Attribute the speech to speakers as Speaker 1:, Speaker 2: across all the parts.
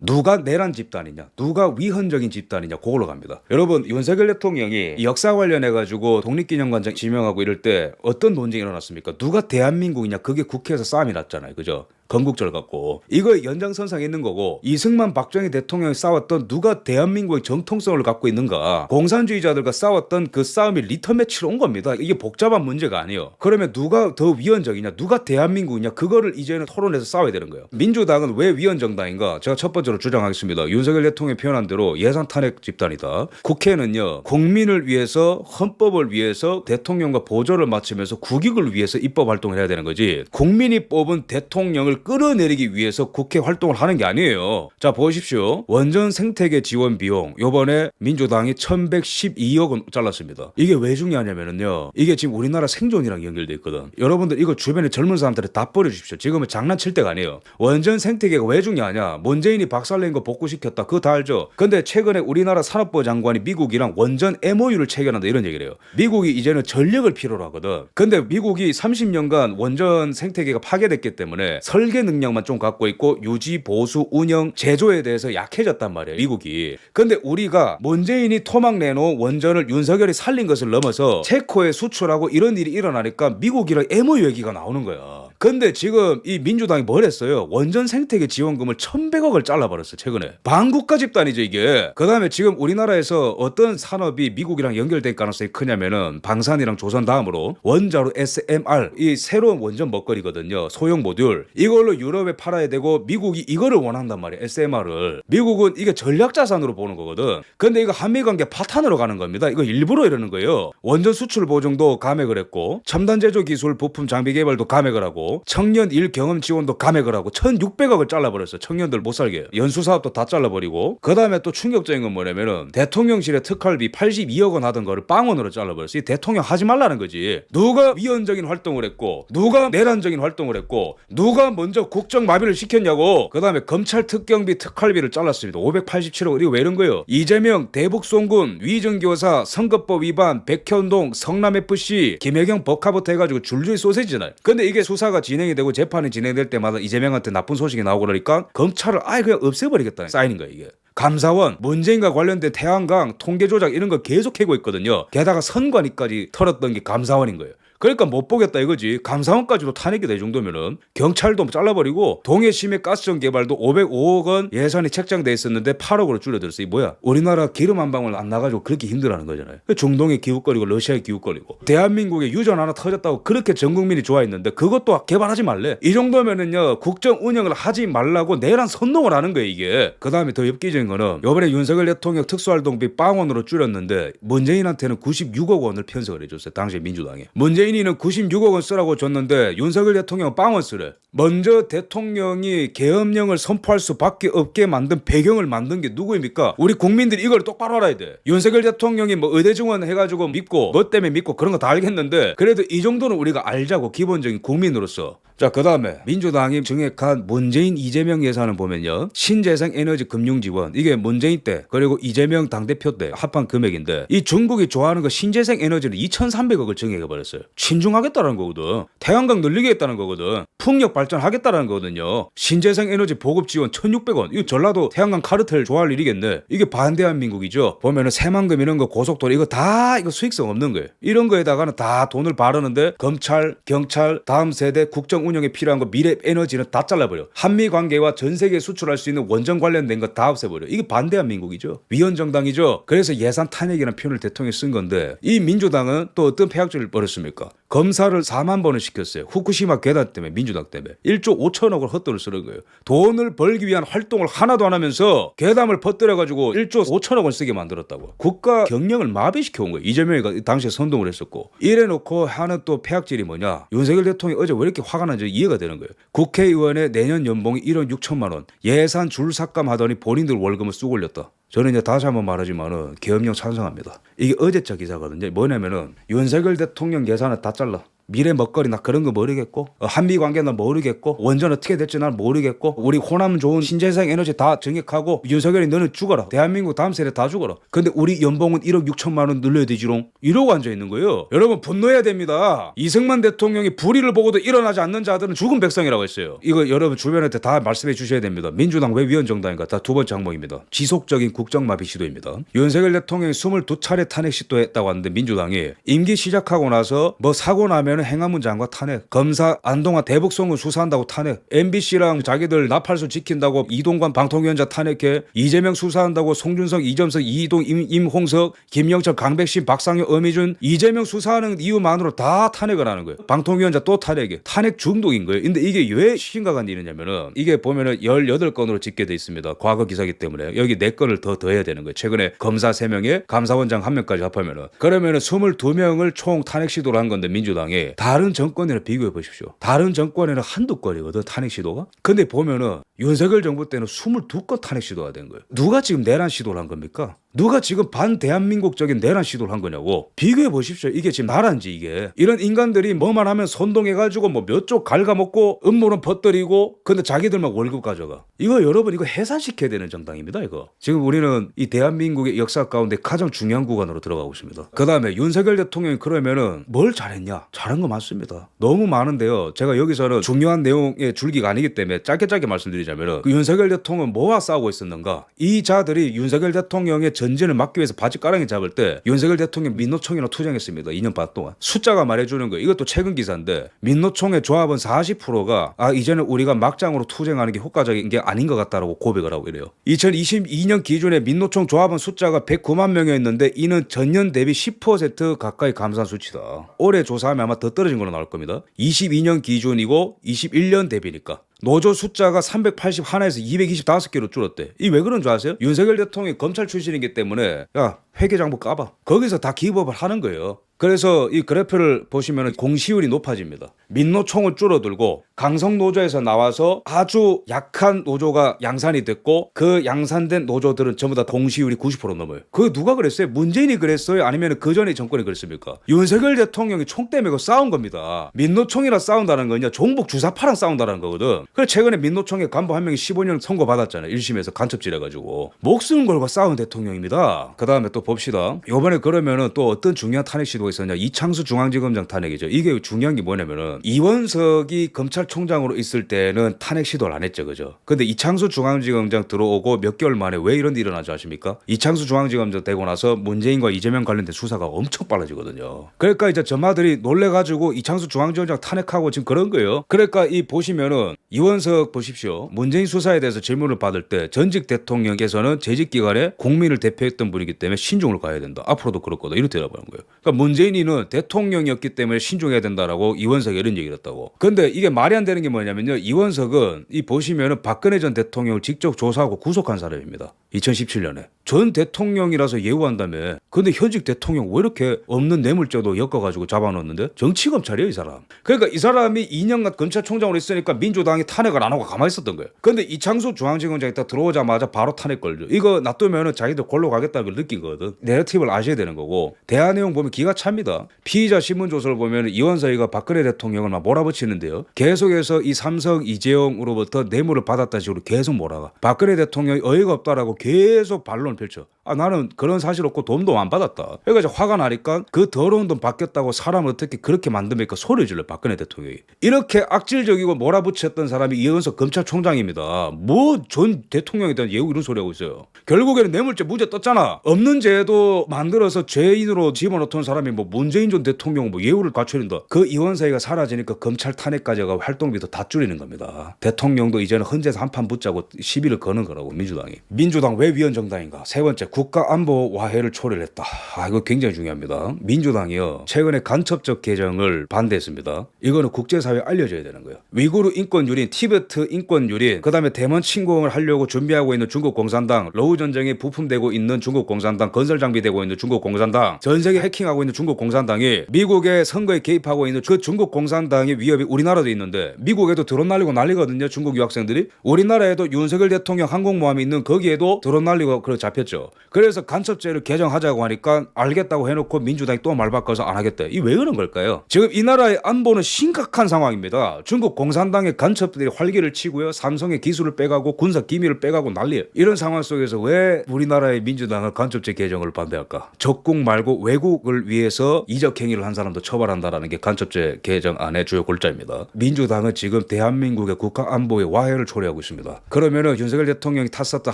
Speaker 1: 누가 내란 집단이냐, 누가 위헌적인 집단이냐, 그걸로 갑니다. 여러분, 윤석열 대통령이 역사 관련해가지고 독립기념관장 지명하고 이럴 때 어떤 논쟁이 일어났습니까? 누가 대한민국이냐, 그게 국회에서 싸움이 났잖아요. 그죠? 건국절 갖고. 이거 연장선상에 있는 거고, 이승만 박정희 대통령이 싸웠던 누가 대한민국의 정통성을 갖고 있는가, 공산주의자들과 싸웠던 그 싸움이 리터 매치로 온 겁니다. 이게 복잡한 문제가 아니에요. 그러면 누가 더 위헌적이냐, 누가 대한민국이냐, 그거를 이제는 토론해서 싸워야 되는 거예요. 민주당은 왜 위헌 정당인가? 제가 첫 번째로 주장하겠습니다. 윤석열 대통령이 표현한 대로 예산 탄핵 집단이다. 국회는요, 국민을 위해서, 헌법을 위해서 대통령과 보조를 맞추면서 국익을 위해서 입법 활동을 해야 되는 거지, 국민이 뽑은 대통령을 끌어내리기 위해서 국회 활동을 하는 게 아니에요. 자, 보십시오. 원전 생태계 지원 비용 요번에 민주당이 1112억 원 잘랐습니다. 이게 왜 중요하냐면요, 이게 지금 우리나라 생존이랑 연결돼 있거든. 여러분들 이거 주변에 젊은 사람들이 다 버려주십시오. 지금은 장난칠 때가 아니에요. 원전 생태계가 왜 중요하냐, 문재인이 박살낸 거 복구시켰다, 그거 다 알죠. 근데 최근에 우리나라 산업부 장관이 미국이랑 원전 MOU를 체결한다, 이런 얘기를 해요. 미국이 이제는 전력을 필요로 하거든. 근데 미국이 30년간 원전 생태계가 파괴됐기 때문에 설계 능력만 좀 갖고 있고 유지, 보수, 운영, 제조에 대해서 약해졌단 말이에요, 미국이. 근데 우리가 문재인이 토막 내놓은 원전을 윤석열이 살린 것을 넘어서 체코에 수출하고 이런 일이 일어나니까 미국이랑 MOU 얘기가 나오는 거야. 근데 지금 이 민주당이 뭘 했어요? 원전 생태계 지원금을 1,100억을 잘라버렸어, 최근에. 반국가 집단이죠, 이게. 그 다음에 지금 우리나라에서 어떤 산업이 미국이랑 연결될 가능성이 크냐면은 방산이랑 조선 다음으로 원자로 SMR, 이 새로운 원전 먹거리거든요. 소형 모듈. 이걸로 유럽에 팔아야 되고 미국이 이거를 원한단 말이에요, SMR을. 미국은 이게 전략자산으로 보는 거거든. 근데 이거 한미관계 파탄으로 가는 겁니다. 이거 일부러 이러는 거예요. 원전 수출 보증도 감액을 했고, 첨단 제조 기술 부품 장비 개발도 감액을 하고, 청년 일 경험 지원도 감액을 하고 1,600억을 잘라버렸어요. 청년들 못 살게. 연수사업도 다 잘라버리고. 그 다음에 또 충격적인 건 뭐냐면은 대통령실의 특활비 82억 원 하던 거를 빵원으로 잘라버렸어요. 이 대통령 하지 말라는 거지. 누가 위헌적인 활동을 했고, 누가 내란적인 활동을 했고, 누가 먼저 국정 마비를 시켰냐고. 그 다음에 검찰 특경비 특활비를 잘랐습니다. 587억. 이거 왜 이런 거예요? 이재명, 대북송군, 위정교사, 선거법 위반, 백현동, 성남FC, 김혜경 법카부터 해가지고 줄줄이 소세지잖아요. 근데 이게 수사가 진행이 되고 재판이 진행될 때마다 이재명한테 나쁜 소식이 나오고 그러니까 검찰을 아예 그냥 없애버리겠다는 사인인 거야, 이게. 감사원, 문재인과 관련된 태양광 통계 조작 이런 거 계속 해고 있거든요. 게다가 선관위까지 털었던 게 감사원인 거예요. 그러니까 못 보겠다 이거지. 감사원까지도 탄핵이 될 정도면은 경찰도 잘라버리고, 동해심해 가스전 개발도 505억 원 예산이 책정돼 있었는데 8억으로 줄여들었어. 이 뭐야? 우리나라 기름 한 방울 안 나가지고 그렇게 힘들어하는 거잖아요. 중동에 기웃거리고 러시아에 기웃거리고, 대한민국에 유전 하나 터졌다고 그렇게 전 국민이 좋아했는데 그것도 개발하지 말래. 이 정도면은요, 국정 운영을 하지 말라고 내란 선동을 하는 거예요, 이게. 그 다음에 더 엽기적인 거는 요번에 윤석열 대통령 특수활동비 빵원으로 줄였는데 문재인한테는 96억 원을 편성을 해줬어요, 당시 민주당에. 문재인이는 96억 원 쓰라고 줬는데 윤석열 대통령은 빵원 쓰래. 먼저 대통령이 계엄령을 선포할 수밖에 없게 만든 배경을 만든 게 누구입니까? 우리 국민들이 이걸 똑바로 알아야 돼. 윤석열 대통령이 뭐 의대 증원 해가지고 믿고, 뭐 때문에 믿고, 그런 거 다 알겠는데 그래도 이 정도는 우리가 알자고, 기본적인 국민으로서. 자, 그 다음에 민주당이 증액한 문재인 이재명 예산을 보면요, 신재생 에너지 금융 지원, 이게 문재인 때 그리고 이재명 당대표 때 합한 금액인데, 이 중국이 좋아하는 거 신재생 에너지를 2,300억을 증액해버렸어요. 신중하겠다는 거거든. 태양광 늘리겠다는 거거든. 풍력 발전하겠다는 거거든요. 신재생 에너지 보급 지원 1,600원. 이거 전라도 태양광 카르텔 좋아할 일이겠네. 이게 반대한민국이죠. 보면은 새만금 이런 거, 고속도로 이거 다 이거 수익성 없는 거예요. 이런 거에다가는 다 돈을 바르는데 검찰, 경찰, 다음 세대 국정 운영에 필요한 거, 미래 에너지는 다 잘라버려. 한미 관계와 전 세계에 수출할 수 있는 원전 관련된 거 다 없애버려. 이게 반대한민국이죠. 위헌 정당이죠. 그래서 예산 탄핵이라는 표현을 대통령이 쓴 건데, 이 민주당은 또 어떤 폐악질을 벌였습니까? 검사를 4만 번을 시켰어요. 후쿠시마 괴담 때문에, 민주당 때문에 1조 5천억을 헛돈을 쓰는 거예요. 돈을 벌기 위한 활동을 하나도 안 하면서 괴담을 퍼뜨려가지고 1조 5천억을 쓰게 만들었다고. 국가 경영을 마비시켜 온 거예요. 이재명이 당시에 선동을 했었고. 이래놓고 하는 또 폐악질이 뭐냐, 윤석열 대통령이 어제 왜 이렇게 화가 난지 이해가 되는 거예요. 국회의원의 내년 연봉이 1억 6천만 원, 예산 줄 삭감하더니 본인들 월급을 쑥 올렸다. 저는 이제 다시 한번 말하지만은 계엄령 찬성합니다. 이게 어제자 기사거든요. 뭐냐면은 윤석열 대통령 예산을 다 잘라. 미래 먹거리 나 그런 거 모르겠고 한미 관계는 모르겠고 원전 어떻게 될지 난 모르겠고 우리 호남 좋은 신재생 에너지 다 정액하고 윤석열이 너는 죽어라. 대한민국 다음 세대 다 죽어라. 근데 우리 연봉은 1억 6천만 원 늘려야 되지롱. 이러고 앉아있는 거예요. 여러분 분노해야 됩니다. 이승만 대통령이 불의를 보고도 일어나지 않는 자들은 죽은 백성이라고 했어요. 이거 여러분 주변한테 다 말씀해 주셔야 됩니다. 민주당 왜 위헌정당인가? 다 두 번째 항목입니다. 지속적인 국정마비 시도입니다. 윤석열 대통령이 22차례 탄핵 시도했다고 하는데 민주당이 임기 시작하고 나서 뭐 사고 나면 행안부 장관 탄핵, 검사 안동아 대북송금 수사한다고 탄핵, MBC랑 자기들 나팔수 지킨다고 이동관 방통위원장 탄핵해, 이재명 수사한다고 송준석, 이점석, 이동, 임홍석, 김영철, 강백신, 박상효, 엄희준 이재명 수사하는 이유만으로 다 탄핵을 하는 거예요. 방통위원장 또 탄핵해. 탄핵 중독인 거예요. 근데 이게 왜 심각한 일이냐면은 이게 보면은 18건으로 집계돼 있습니다. 과거 기사기 때문에 여기 4건을 더 더해야 되는 거예요. 최근에 검사 3명에 감사원장 1명까지 합하면은 그러면은 22명을 총 탄핵 시도를 한 건데 민주당이 다른 정권이랑 비교해 보십시오. 다른 정권에는 한두 건이거든 탄핵 시도가. 근데 보면은 윤석열 정부 때는 22건 탄핵 시도가 된 거예요. 누가 지금 내란 시도를 한 겁니까? 누가 지금 반대한민국적인 내란 시도를 한 거냐고. 비교해 보십시오. 이게 지금 나라인지 이게. 이런 인간들이 뭐만 하면 선동해가지고 뭐 몇 쪽 갉아먹고 음모론 퍼뜨리고 근데 자기들만 월급 가져가. 이거 여러분 이거 해산시켜야 되는 정당입니다 이거. 지금 우리는 이 대한민국의 역사 가운데 가장 중요한 구간으로 들어가고 있습니다. 그 다음에 윤석열 대통령이 그러면은 뭘 잘했냐? 잘한 거 맞습니다. 너무 많은데요. 제가 여기서는 중요한 내용의 줄기가 아니기 때문에 짧게 말씀드리자면은 그 윤석열 대통령은 뭐와 싸우고 있었는가? 이 자들이 윤석열 대통령의 전진을 막기 위해서 바지가랑이 잡을 때 윤석열 대통령 민노총이랑 투쟁했습니다. 2년 반 동안. 숫자가 말해주는 거예요. 이것도 최근 기사인데 민노총의 조합은 40%가 이제는 우리가 막장으로 투쟁하는 게 효과적인 게 아닌 것 같다라고 고백을 하고 이래요. 2022년 기준에 민노총 조합원 숫자가 109만 명이었는데 이는 전년 대비 10% 가까이 감소한 수치다. 올해 조사하면 아마 더 떨어진 걸로 나올 겁니다. 22년 기준이고 21년 대비니까. 노조 숫자가 381에서 225개로 줄었대. 이 왜 그런 줄 아세요? 윤석열 대통령이 검찰 출신이기 때문에 야 회계장부 까봐. 거기서 다 기법을 하는 거예요. 그래서 이 그래프를 보시면 공시율이 높아집니다. 민노총을 줄어들고 강성노조에서 나와서 아주 약한 노조가 양산이 됐고 그 양산된 노조들은 전부 다 공시율이 90% 넘어요. 그거 누가 그랬어요? 문재인이 그랬어요? 아니면 그 전에 정권이 그랬습니까? 윤석열 대통령이 총대 메고 싸운 겁니다. 민노총이랑 싸운다는 건요 종북 주사파랑 싸운다는 거거든. 그래서 최근에 민노총의 간부 한 명이 15년 선고받았잖아요. 1심에서 간첩질해가지고. 목숨 걸고 싸운 대통령입니다. 그 다음에 또 봅시다. 이번에 그러면은 또 어떤 중요한 탄핵 시도가 있었냐. 이창수 중앙지검장 탄핵이죠. 이게 중요한 게 뭐냐면은 이원석이 검찰총장으로 있을 때는 탄핵 시도를 안 했죠. 그죠? 근데 이창수 중앙지검장 들어오고 몇 개월 만에 왜 이런 일이 일어나지 아십니까? 이창수 중앙지검장 되고 나서 문재인과 이재명 관련된 수사가 엄청 빨라지거든요. 그러니까 이제 저마들이 놀래가지고 이창수 중앙지검장 탄핵하고 지금 그런 거예요. 그러니까 이 보시면은 이원석 보십시오. 문재인 수사에 대해서 질문을 받을 때 전직 대통령께서는 재직 기간에 국민을 대표했던 분이기 때문에 신중을 가야 된다. 앞으로도 그럴 거다. 이렇게 대답하는 거예요. 그러니까 문재인이는 대통령이었기 때문에 신중해야 된다라고 이원석이 이런 얘기를 했다고. 근데 이게 말이 안 되는 게 뭐냐면요. 이원석은 이 보시면은 박근혜 전 대통령을 직접 조사하고 구속한 사람입니다. 2017년에. 전 대통령이라서 예우한다며. 근데 현직 대통령 왜 이렇게 없는 뇌물죄도 엮어가지고 잡아놓는데? 정치검찰이에요, 이 사람. 그러니까 이 사람이 2년간 검찰총장으로 있으니까 민주당이 탄핵을 안 하고 가만히 있었던 거예요. 근데 이창수 중앙지검장이 딱 들어오자마자 바로 탄핵 걸죠. 이거 놔두면은 자기들 골로 가겠다는 걸 느낀 거거든. 내러티브를 아셔야 되는 거고. 대화 내용 보면 기가 찹니다. 피의자 신문조서를 보면 이원석이가 박근혜 대통령을 막 몰아붙이는데요. 계속해서 이 삼성 이재용으로부터 뇌물을 받았다 식으로 계속 몰아가. 박근혜 대통령이 어이가 없다라고 계속 반론을 펼쳐. 나는 그런 사실 없고 돈도 안 받았다. 그러니까 이제 화가 나니까 그 더러운 돈 받겠다고 사람을 어떻게 그렇게 만듭니까? 소리 질러 박근혜 대통령이. 이렇게 악질적이고 몰아붙였던 사람이 이원석 검찰총장입니다. 뭐 전 대통령에 대한 예우 이런 소리 하고 있어요. 결국에는 뇌물죄 무죄 떴잖아. 없는 죄도 만들어서 죄인으로 집어넣던 사람이 뭐 문재인 전 대통령 뭐 예우를 갖춰야 된다. 그 이원석이가 사라지니까 검찰 탄핵까지가 활동비도 다 줄이는 겁니다. 대통령도 이제는 헌재에서 한판 붙자고 시비를 거는 거라고 민주당이. 민주당 왜 위헌정당인가? 세 번째 국가안보 와해를 초래했다. 이거 굉장히 중요합니다. 민주당이요 최근에 간첩적 개정을 반대했습니다. 이거는 국제사회에 알려져야 되는 거예요. 위구르 인권유린, 티베트 인권유린, 그 다음에 대만 침공을 하려고 준비하고 있는 중국 공산당, 러우 전쟁에 부품되고 있는 중국 공산당, 건설 장비되고 있는 중국 공산당, 전 세계 해킹하고 있는 중국 공산당이 미국의 선거에 개입하고 있는 그 중국 공산당의 위협이 우리나라도 있는데 미국에도 드론 날리고 난리거든요. 중국 유학생들이. 우리나라에도 윤석열 대통령 항공모함이 있는 거기에도 드론 날리고 그렇게 잡혔죠. 그래서 간첩죄를 개정하자고 하니까 알겠다고 해놓고 민주당이 또 말 바꿔서 안 하겠다. 이 왜 그런 걸까요? 지금 이 나라의 안보는 심각한 상황입니다. 중국 공산당의 간첩들이 활기를 치고요. 삼성의 기술을 빼가고 군사 기밀을 빼가고 난리예요. 이런 상황 속에서 왜 우리나라의 민주당은 간첩죄 개정을 반대할까? 적국 말고 외국을 위해서 이적 행위를 한 사람도 처벌한다라는 게 간첩죄 개정안의 주요 골자입니다. 민주당은 지금 대한민국의 국가 안보의 와해를 초래하고 있습니다. 그러면은 윤석열 대통령이 탔었던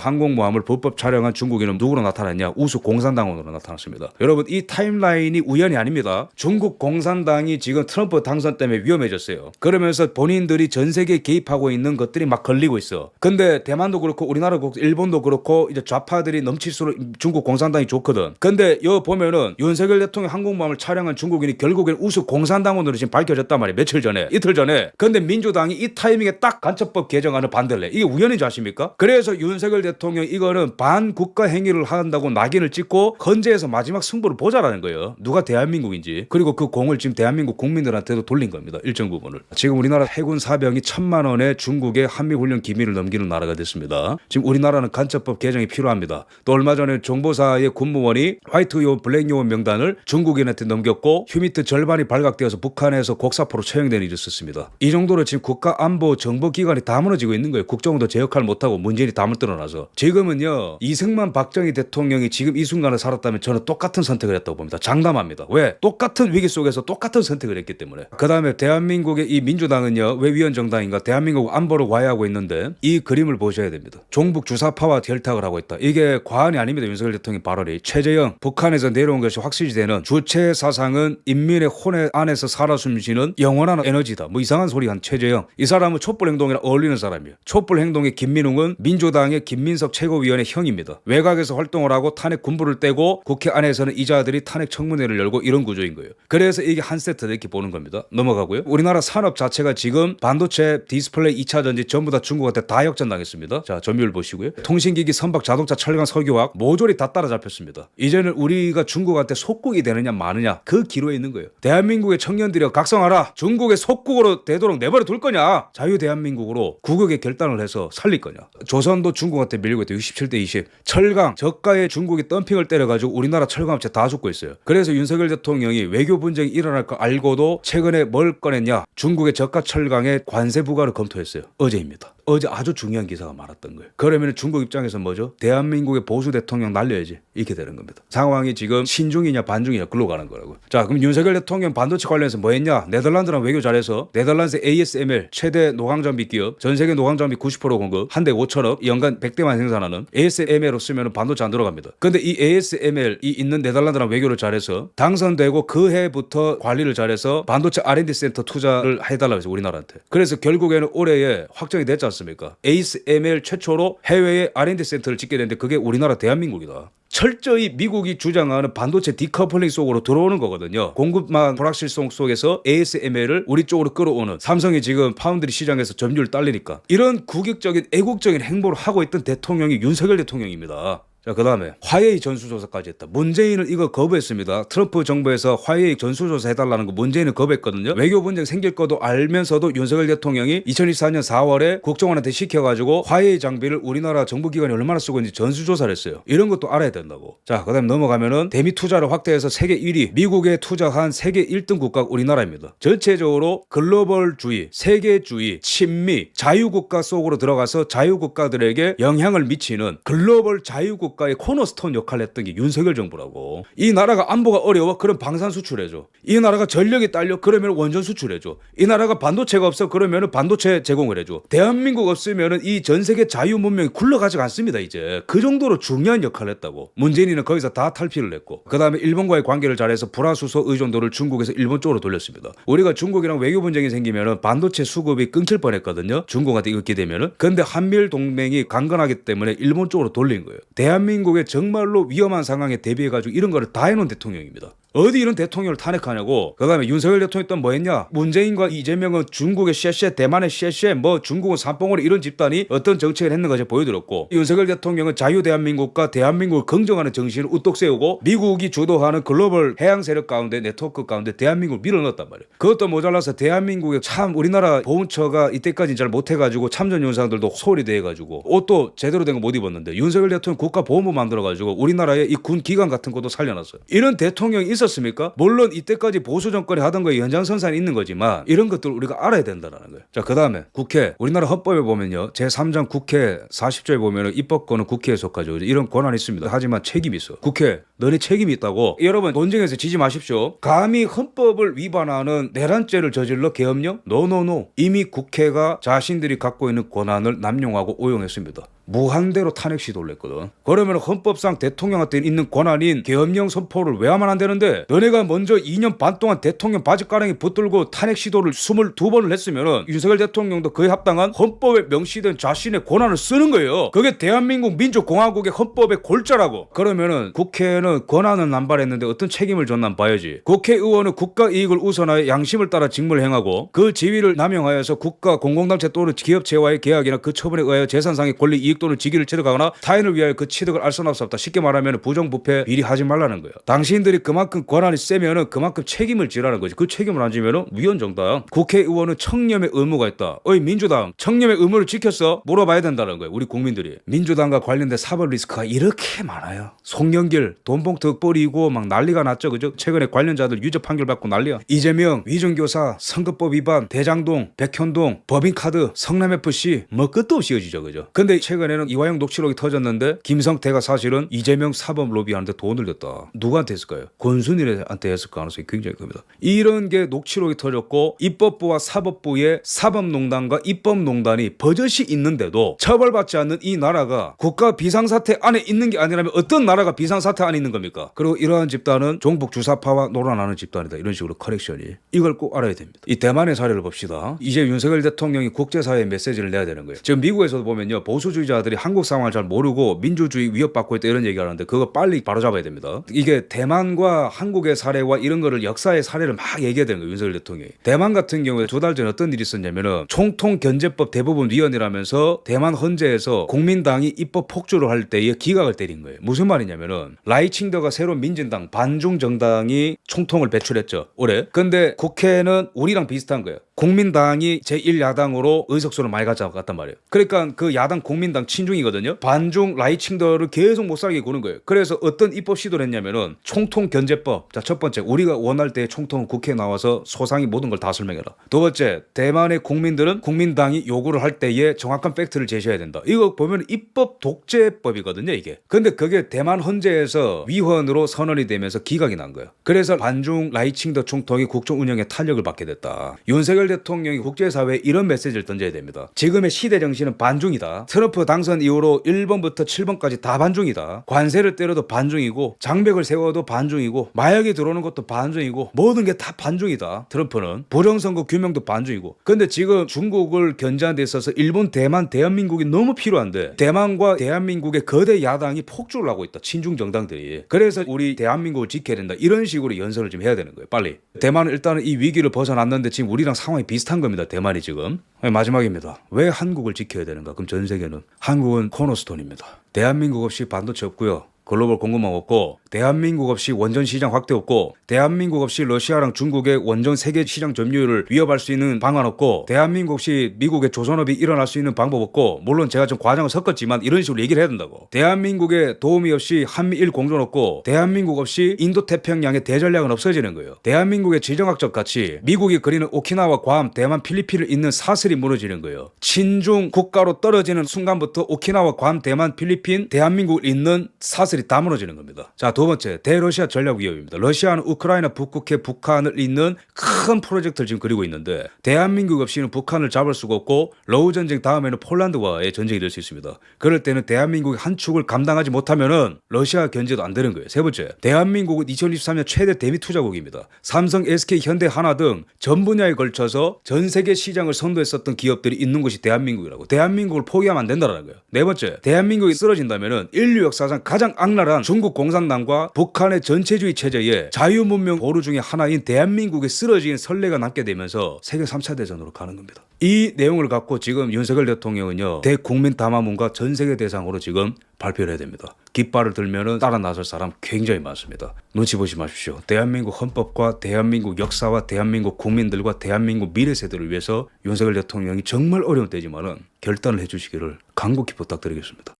Speaker 1: 항공모함을 불법 촬영한 중국인은 누구로 나타났냐? 우수 공산당원으로 나타났습니다. 여러분 이 타임라인이 우연이 아닙니다. 중국 공산당이 지금 트럼프 당선 때문에 위험해졌어요. 그러면서 본인들이 전 세계에 개입하고 있는 것들이 막 걸리고 있어. 근데 대만도 그렇고 우리나라 일본도 그렇고 이제 좌파들이 넘칠수록 중국 공산당이 좋거든. 근데 여기 보면은 윤석열 대통령 항공모함을 촬영한 중국인이 결국엔 우수 공산당원으로 지금 밝혀졌단 말이에요. 며칠 전에, 이틀 전에. 근데 민주당이 이 타이밍에 딱 간첩법 개정안을 반대를 해. 이게 우연인 줄 아십니까? 그래서 윤석열 대통령 이거는 반국가 행위를 한다고 낙인을 찍고 헌재에서 마지막 승부를 보자라는 거예요. 누가 대한민국인지. 그리고 그 공을 지금 대한민국 국민들한테도 돌린 겁니다. 일정 부분을. 지금 우리나라 해군 사병이 1,000만 원에 중국에 한미훈련 기밀을 넘기는 나라가 됐습니다. 지금 우리나라는 간첩법 개정이 필요합니다. 또 얼마 전에 정보사의 군무원이 화이트 요원, 블랙 요원 명단을 중국인한테 넘겼고 휴미트 절반이 발각되어서 북한에서 곡사포로 처형된 일이 있었습니다. 이 정도로 지금 국가안보 정보기관이 다 무너지고 있는 거예요. 국정원도 제 역할 못하고 문재인이 담을 드러나서. 지금은요 이승만 박정희 대통령이 지금 이 순간을 살았다면 저는 똑같은 선택을 했다고 봅니다. 장담합니다. 왜? 똑같은 위기 속에서 똑같은 선택을 했기 때문에. 그 다음에 대한민국의 이 민주당은요 왜 위헌정당인가? 대한민국 안보를 와해하고 있는데 이 그림을 보셔야 됩니다. 종북 주사파와 결탁을 하고 있다. 이게 과언이 아닙니다. 윤석열 대통령 발언이. 최재형 북한에서 내려온 것이 확실시 되는 주체 사상은 인민의 혼의 안에서 살아 숨쉬는 영원한 에너지다. 뭐 이상한 소리 한 최재형. 이 사람은 촛불 행동이랑 어울리는 사람이에요. 촛불 행동의 김민웅은 민주당의 김민석 최고위원의 형입니다. 외곽에서 활동을 하고 탄핵 군부를 떼고 국회 안에서는 이자들이 탄핵 청문회를 열고 이런 구조인 거예요. 그래서 이게 한 세트다 이렇게 보는 겁니다. 넘어가고요. 우리나라 산업 자체가 지금 반도체, 디스플레이, 2차 전지 전부 다 중국한테 다 역전당했습니다. 자, 점유율 보시고요. 통신기기, 선박, 자동차, 철강, 석유화학 모조리 다 따라잡혔습니다. 이제는 우리가 중국한테 속국이 되느냐 마느냐 그 기로에 있는 거예요. 대한민국의 청년들이 각성하라. 중국의 속국으로 되도록 내버려 둘 거냐? 자유 대한민국으로 국익의 결단을 해서 살릴 거냐? 조선도 중국한테 밀리고 있대. 67대 20. 철강 저가에 중국이 덤핑을 때려가지고 우리나라 철강업체 다 죽고 있어요. 그래서 윤석열 대통령이 외교 분쟁이 일어날 거 알고도 최근에 뭘 꺼냈냐? 중국의 저가 철강에 관세 부과를 검토했어요. 어제입니다. 어제 아주 중요한 기사가 많았던 거예요. 그러면 중국 입장에서 뭐죠? 대한민국의 보수 대통령 날려야지. 이렇게 되는 겁니다. 상황이 지금 신중이냐 반중이냐 글로 가는 거라고. 자, 그럼 윤석열 대통령 반도체 관련해서 뭐 했냐? 네덜란드랑 외교 잘해서 네덜란드 ASML 최대 노광장비 기업, 전 세계 노광장비 90% 공급, 한 대 5천억, 연간 100대만 생산하는 ASML로 쓰면 반도체 안 들어갑니다. 근데 이 ASML이 있는 네덜란드랑 외교를 잘해서 당선되고 그 해부터 관리를 잘해서 반도체 R&D 센터 투자를 해달라고 해서 우리나라한테. 그래서 결국에는 올해에 확정이 됐지 않습니까? ASML 최초로 해외에 R&D 센터를 짓게 됐는데 그게 우리나라 대한민국이다. 철저히 미국이 주장하는 반도체 디커플링 속으로 들어오는 거거든요. 공급망 불확실성 속에서 ASML을 우리 쪽으로 끌어오는. 삼성이 지금 파운드리 시장에서 점유율 딸리니까. 이런 국익적인 애국적인 행보를 하고 있던 대통령이 윤석열 대통령입니다. 자, 그 다음에 화해의 전수조사까지 했다. 문재인은 이거 거부했습니다. 트럼프 정부에서 화해의 전수조사 해달라는 거 문재인은 거부했거든요. 외교 분쟁 생길 거도 알면서도 윤석열 대통령이 2024년 4월에 국정원한테 시켜가지고 화해의 장비를 우리나라 정부기관이 얼마나 쓰고 있는지 전수조사를 했어요. 이런 것도 알아야 된다고. 자, 그 다음에 넘어가면은 대미 투자를 확대해서 세계 1위, 미국에 투자한 세계 1등 국가가 우리나라입니다. 전체적으로 글로벌주의, 세계주의, 친미, 자유국가 속으로 들어가서 자유국가들에게 영향을 미치는 글로벌 자유국가 국가의 코너스톤 역할을 했던 게 윤석열 정부라고. 이 나라가 안보가 어려워? 그럼 방산 수출해줘. 이 나라가 전력이 딸려? 그러면 원전 수출해줘. 이 나라가 반도체가 없어? 그러면 반도체 제공을 해줘. 대한민국 없으면 이 전 세계 자유 문명이 굴러가지 않습니다. 이제 그 정도로 중요한 역할을 했다고. 문재인이는 거기서 다 탈피를 했고, 그 다음에 일본과의 관계를 잘해서 불화수소 의존도를 중국에서 일본 쪽으로 돌렸습니다. 우리가 중국이랑 외교 분쟁이 생기면 반도체 수급이 끊길 뻔했거든요. 중국한테 이렇게 되면은. 근데 한미일 동맹이 강건하기 때문에 일본 쪽으로 돌린 거예요. 대한민국의 정말로 위험한 상황에 대비해가지고 이런 거를 다 해놓은 대통령입니다. 어디 이런 대통령을 탄핵하냐고. 그다음에 윤석열 대통령이 또 뭐 했냐? 문재인과 이재명은 중국의 셰셰, 대만의 셰셰, 뭐 중국은 삼봉오리 이런 집단이 어떤 정책을 했는가 제가 보여드렸고, 윤석열 대통령은 자유 대한민국과 대한민국을 긍정하는 정신을 우뚝 세우고 미국이 주도하는 글로벌 해양 세력 가운데 네트워크 가운데 대한민국을 밀어넣었단 말이에요. 그것도 모자라서 대한민국에 참 우리나라 보훈처가 이때까지 잘 못해가지고 참전 용사들도 소홀히 돼가지고 옷도 제대로 된 거 못 입었는데 윤석열 대통령 국가보훈부 만들어가지고 우리나라의 이 군 기관 같은 것도 살려놨어요. 이런 대통령이 있었습니까? 물론 이때까지 보수 정권이 하던 거에 연장선상에 있는 거지만 이런 것들을 우리가 알아야 된다는 거예요. 자, 그 다음에 국회. 우리나라 헌법에 보면요, 제3장 국회 40조에 보면 입법권은 국회에 속하죠. 이런 권한이 있습니다. 하지만 책임이 있어. 국회, 너네 책임이 있다고. 여러분 논쟁에서 지지 마십시오. 감히 헌법을 위반하는 내란죄를 저질러 계엄령? 노노노. 이미 국회가 자신들이 갖고 있는 권한을 남용하고 오용했습니다. 무한대로 탄핵 시도를 했거든. 그러면 헌법상 대통령한테 있는 권한인 계엄령 선포를 왜 하면 안 되는데, 너네가 먼저 2년 반 동안 대통령 바지가랑이 붙들고 탄핵 시도를 22번을 했으면 윤석열 대통령도 그에 합당한 헌법에 명시된 자신의 권한을 쓰는 거예요. 그게 대한민국 민주공화국의 헌법의 골자라고. 그러면은 국회는 권한은 남발했는데 어떤 책임을 졌나 봐야지. 국회의원은 국가 이익을 우선하여 양심을 따라 직무를 행하고 그 지위를 남용하여서 국가 공공단체 또는 기업체와의 계약이나 그 처분에 의하여 재산상의 권리 이익 또는 직위를 취득하거나 타인을 위하여 그 취득을 알선할 수 없다. 쉽게 말하면 부정부패 비리하지 말라는 거예요. 당신들이 그만큼 권한이 세면은 그만큼 책임을 지라는 거지. 그 책임을 안 지면은 위헌정당. 국회의원은 청렴의 의무가 있다. 어이 민주당, 청렴의 의무를 지켰어? 물어봐야 된다는 거예요. 우리 국민들이. 민주당과 관련된 사법 리스크가 이렇게 많아요. 송영길 돈봉투 뿌리고 막 난리가 났죠, 그죠? 최근에 관련자들 유죄 판결 받고 난리야. 이재명 위정교사, 선거법 위반, 대장동, 백현동, 법인카드, 성남FC 뭐 끝도 없이 이어지죠, 그죠? 근데 최근에는 이화영 녹취록이 터졌는데 김성태가 사실은 이재명 사법 로비하는데 돈을 냈다. 누구한테 했을까요? 권순일한테 했을 가능성이 굉장히 큽니다. 이런 게 녹취록이 터졌고 입법부와 사법부의 사법농단과 입법농단이 버젓이 있는데도 처벌받지 않는 이 나라가 국가 비상사태 안에 있는 게 아니라면 어떤 나라가 비상사태 안에 있는 겁니까? 그리고 이러한 집단은 종북 주사파와 놀아나는 집단이다. 이런 식으로 커렉션이. 이걸 꼭 알아야 됩니다. 이 대만의 사례를 봅시다. 이제 윤석열 대통령이 국제사회에 메시지를 내야 되는 거예요. 지금 미국에서도 보면요, 보수주의자들이 한국 상황을 잘 모르고 민주주의 위협받고 있다 이런 얘기하는데 그거 빨리 바로잡아야 됩니다. 이게 대만과 한국의 사례와 이런 거를 역사의 사례를 막 얘기해야 되는 거예요. 윤석열 대통령이. 대만 같은 경우에 2달 전에 어떤 일이 있었냐면은 총통견제법 대부분 위원이라면서 대만 헌재에서 국민당이 입법 폭주를 할 때에 기각을 때린 거예요. 무슨 말이냐면은 라이칭더가 새로운 민진당 반중 정당이 총통을 배출했죠, 올해. 근데 국회는 우리랑 비슷한 거예요. 국민당이 제1야당으로 의석수를 많이 가져갔단 말이에요. 그러니까 그 야당 국민당 친중이거든요. 반중 라이칭더를 계속 못 살게 구는 거예요. 그래서 어떤 입법 시도를 했냐면은 총통견제법. 자, 첫 번째, 우리가 원할 때 총통은 국회에 나와서 소상히 모든 걸 다 설명해라. 두 번째, 대만의 국민들은 국민당이 요구를 할 때에 정확한 팩트를 제시해야 된다. 이거 보면 입법 독재법이거든요, 이게. 근데 그게 대만 헌재에서 위헌으로 선언이 되면서 기각이 난 거예요. 그래서 반중 라이칭더 총통이 국정 운영에 탄력을 받게 됐다. 윤석열 대통령이 국제사회에 이런 메시지를 던져야 됩니다. 지금의 시대 정신은 반중이다. 트럼프 당선 이후로 1번부터 7번까지 다 반중이다. 관세를 때려도 반중이고 장벽을 세워도 반중이고 마약이 들어오는 것도 반중이고 모든 게 다 반중이다. 트럼프는 부정선거 규명도 반중이고. 근데 지금 중국을 견제하는 데 있어서 일본, 대만, 대한민국이 너무 필요한데 대만과 대한민국의 거대 야당이 폭주를 하고 있다. 친중 정당들이. 그래서 우리 대한민국을 지켜야 된다. 이런 식으로 연설을 좀 해야 되는 거예요. 빨리. 대만은 일단은 이 위기를 벗어났는데 지금 우리랑 상황이 비슷한 겁니다. 대만이 지금. 마지막입니다. 왜 한국을 지켜야 되는가? 그럼 전 세계는. 한국은 코너스톤입니다. 대한민국 없이 반도체 없고요. 글로벌 공급망 없고, 대한민국 없이 원전 시장 확대 없고, 대한민국 없이 러시아랑 중국의 원전 세계 시장 점유율을 위협할 수 있는 방안 없고, 대한민국 없이 미국의 조선업이 일어날 수 있는 방법 없고, 물론 제가 좀 과장을 섞었지만 이런 식으로 얘기를 해야 된다고. 대한민국의 도움이 없이 한미일 공존 없고, 대한민국 없이 인도태평양의 대전략은 없어지는 거예요. 대한민국의 지정학적 가치, 미국이 그리는 오키나와 괌, 대만, 필리핀을 잇는 사슬이 무너지는 거예요. 친중 국가로 떨어지는 순간부터 오키나와 괌, 대만, 필리핀, 대한민국을 잇는 사슬이 다 무너지는 겁니다. 자, 두 번째, 대러시아 전략 위협입니다. 러시아는 우크라이나 북극해 북한을 잇는 큰 프로젝트를 지금 그리고 있는데 대한민국 없이는 북한을 잡을 수가 없고 러우 전쟁 다음에는 폴란드와의 전쟁이 될 수 있습니다. 그럴 때는 대한민국의 한 축을 감당하지 못하면은 러시아 견제도 안 되는 거예요. 세 번째, 대한민국은 2023년 최대 대미 투자국입니다. 삼성, SK, 현대, 하나 등 전 분야에 걸쳐서 전 세계 시장을 선도했었던 기업들이 있는 곳이 대한민국이라고. 대한민국을 포기하면 안 된다는 거예요. 네 번째, 대한민국이 쓰러진다면은 인류 역사상 가장 악랄한 중국 공산당과 북한의 전체주의 체제에 자유문명 보루 중에 하나인 대한민국의 쓰러진 선례가 남게 되면서 세계 3차 대전으로 가는 겁니다. 이 내용을 갖고 지금 윤석열 대통령은요, 대국민 담화문과 전 세계 대상으로 지금 발표를 해야 됩니다. 깃발을 들면은 따라 나설 사람 굉장히 많습니다. 눈치 보지 마십시오. 대한민국 헌법과 대한민국 역사와 대한민국 국민들과 대한민국 미래 세대를 위해서 윤석열 대통령이 정말 어려운 때지만은 결단을 해주시기를 간곡히 부탁드리겠습니다.